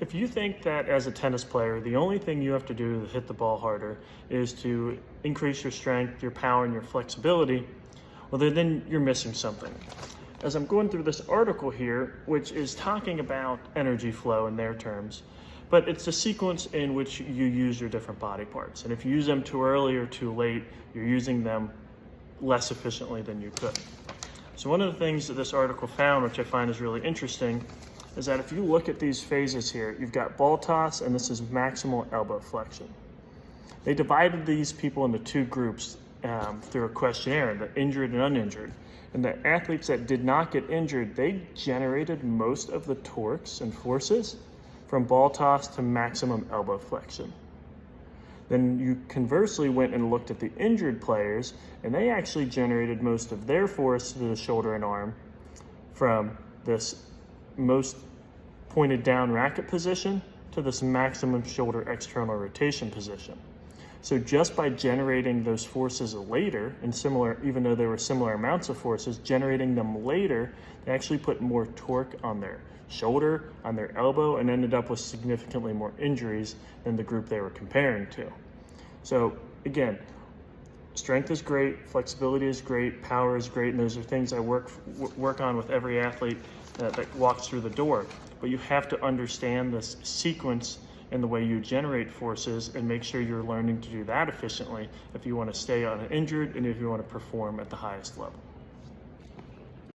If you think that as a tennis player, the only thing you have to do to hit the ball harder is to increase your strength, your power, and your flexibility, well, then you're missing something. As I'm going through this article here, which is talking about energy flow in their terms, but it's the sequence in which you use your different body parts. And if you use them too early or too late, you're using them less efficiently than you could. So one of the things that this article found, which I find is really interesting, is that if you look at these phases here, you've got ball toss and this is maximal elbow flexion. They divided these people into two groups through a questionnaire, the injured and uninjured. And the athletes that did not get injured, they generated most of the torques and forces from ball toss to maximum elbow flexion. Then you conversely went and looked at the injured players, and they actually generated most of their force to the shoulder and arm from this most pointed down racket position to this maximum shoulder external rotation position. So just by generating those forces later, and similar, even though there were similar amounts of forces, generating them later, they actually put more torque on their shoulder, on their elbow, and ended up with significantly more injuries than the group they were comparing to. So again, strength is great, flexibility is great, power is great, and those are things I work on with every athlete that walks through the door. But you have to understand this sequence and the way you generate forces and make sure you're learning to do that efficiently if you want to stay uninjured and if you want to perform at the highest level.